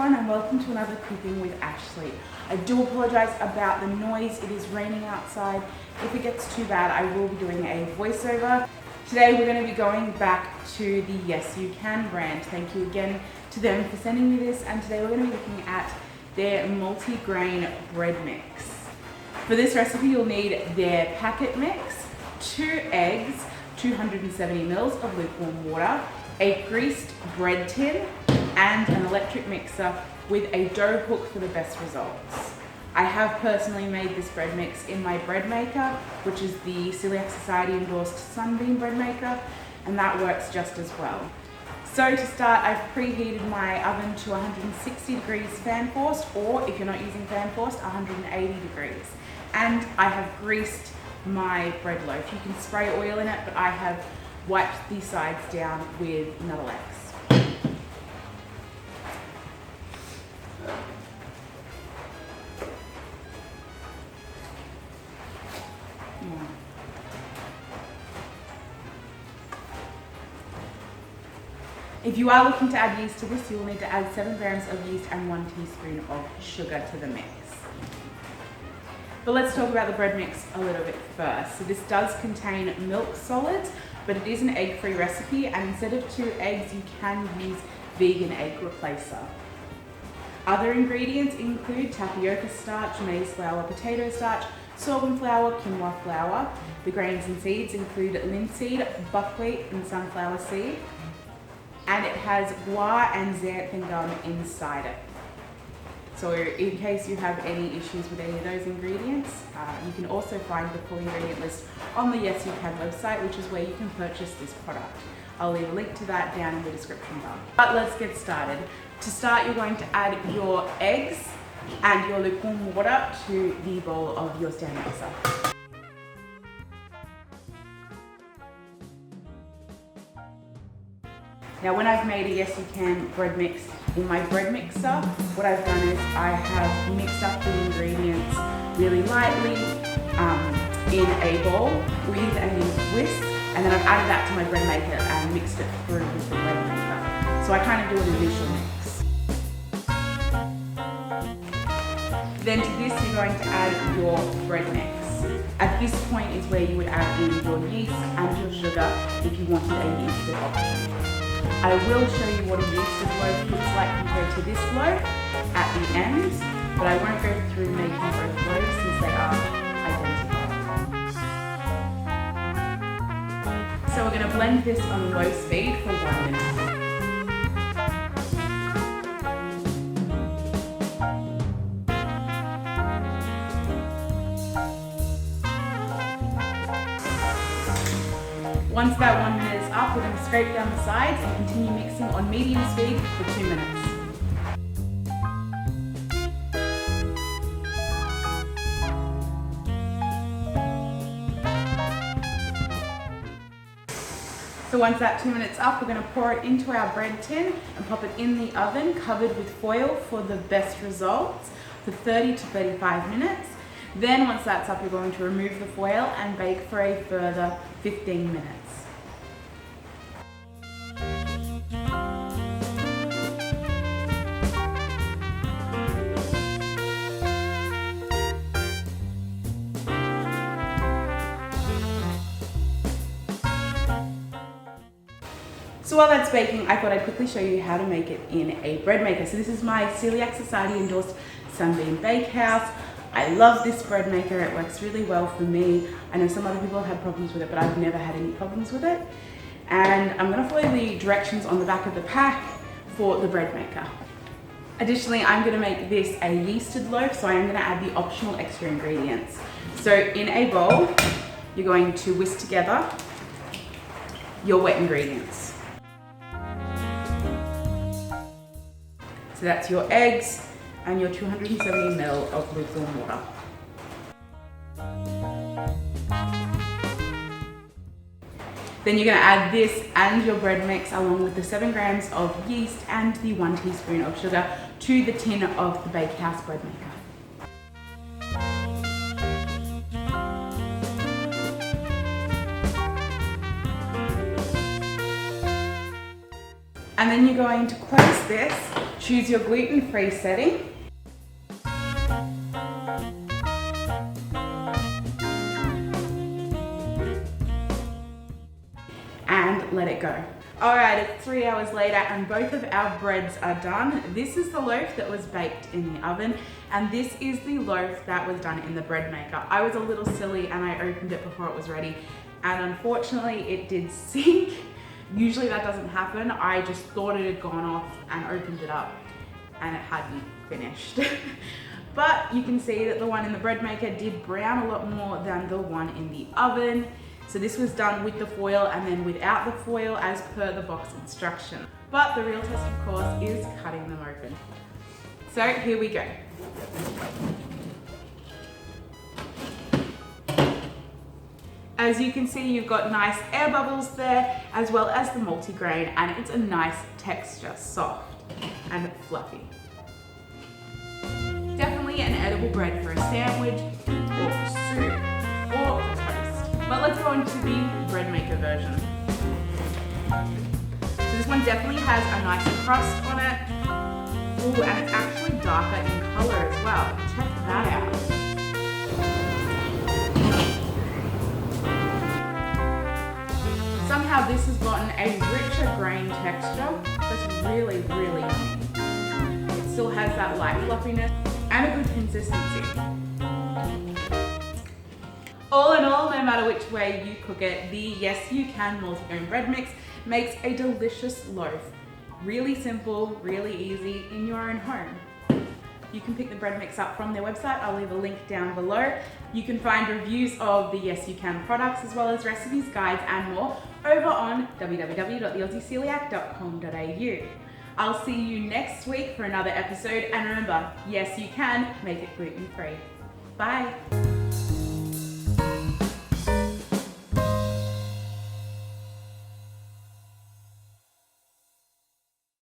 everyone and welcome to another Cooking with Ashlee. I do apologise about the noise, it is raining outside. If it gets too bad, I will be doing a voiceover. Today we're going to be going back to the Yes You Can brand. Thank you again to them for sending me this, and today we're going to be looking at their multi-grain bread mix. For this recipe you'll need their packet mix, 2 eggs, 270 ml of lukewarm water, a greased bread tin, and an electric mixer with a dough hook for the best results. I have personally made this bread mix in my bread maker, which is the Celiac Society endorsed Sunbeam bread maker, and that works just as well. So to start, I've preheated my oven to 160 degrees fan forced, or if you're not using fan forced, 180 degrees. And I have greased my bread loaf. You can spray oil in it, but I have wiped the sides down with Nuttall. If you are looking to add yeast to this, you will need to add 7 grams of yeast and 1 teaspoon of sugar to the mix. But let's talk about the bread mix a little bit first. So this does contain milk solids, but it is an egg-free recipe, and instead of 2 eggs, you can use vegan egg replacer. Other ingredients include tapioca starch, maize flour, potato starch, sorghum flour, quinoa flour. The grains and seeds include linseed, buckwheat, and sunflower seed. And it has guar and xanthan gum inside it. So in case you have any issues with any of those ingredients, you can also find the full ingredient list on the Yes You Can website, which is where you can purchase this product. I'll leave a link to that down in the description bar. But let's get started. To start, you're going to add your eggs and your lukewarm water to the bowl of your stand mixer. Now when I've made a Yes You Can bread mix in my bread mixer, what I've done is I have mixed up the ingredients really lightly in a bowl with a whisk, and then I've added that to my bread maker and mixed it through with the bread maker. So I kind of do an initial mix. Then to this you're going to add your bread mix. At this point is where you would add in your yeast and your sugar if you wanted a yeasted option. I will show you what a yeasted loaf looks like compared to this loaf at the end, but I won't go through making both loaves since they are identical. So we're going to blend this on low speed for 1 minute. Once that 1 minute is up, we're going to scrape down the sides and continue mixing on medium speed for 2 minutes. So once that 2 minutes up, we're going to pour it into our bread tin and pop it in the oven covered with foil for the best results for 30 to 35 minutes. Then once that's up, you're going to remove the foil and bake for a further 15 minutes. So while that's baking, I thought I'd quickly show you how to make it in a bread maker. So this is my Celiac Society endorsed Sunbeam Bakehouse. I love this bread maker, it works really well for me. I know some other people have had problems with it, but I've never had any problems with it. And I'm gonna follow the directions on the back of the pack for the bread maker. Additionally, I'm gonna make this a yeasted loaf, so I am gonna add the optional extra ingredients. So in a bowl, you're going to whisk together your wet ingredients. So that's your eggs and your 270 ml of lukewarm water. Then you're going to add this and your bread mix along with the 7 grams of yeast and the 1 teaspoon of sugar to the tin of the Bakehouse bread maker. And then you're going to close this Choose your gluten-free setting. And let it go. All right, it's 3 hours later and both of our breads are done. This is the loaf that was baked in the oven, and this is the loaf that was done in the bread maker. I was a little silly and I opened it before it was ready, and unfortunately it did sink. Usually that doesn't happen. I just thought it had gone off and opened it up and it hadn't finished. But you can see that the one in the bread maker did brown a lot more than the one in the oven. So this was done with the foil and then without the foil as per the box instruction. But the real test, of course, is cutting them open. So here we go. As you can see, you've got nice air bubbles there, as well as the multigrain, and it's a nice texture, soft and fluffy. Definitely an edible bread for a sandwich, or for soup, or for toast. But let's go on to the bread maker version. So this one definitely has a nice crust on it. Ooh, and it's actually darker in color as well. Check that out. Somehow this has gotten a richer grain texture that's really, really yummy. It still has that light fluffiness and a good consistency. All in all, no matter which way you cook it, the Yes You Can multigrain bread mix makes a delicious loaf. Really simple, really easy in your own home. You can pick the bread mix up from their website. I'll leave a link down below. You can find reviews of the Yes You Can products as well as recipes, guides and more over on www.theaussieceliac.com.au. I'll see you next week for another episode, and remember, yes you can make it gluten-free. Bye.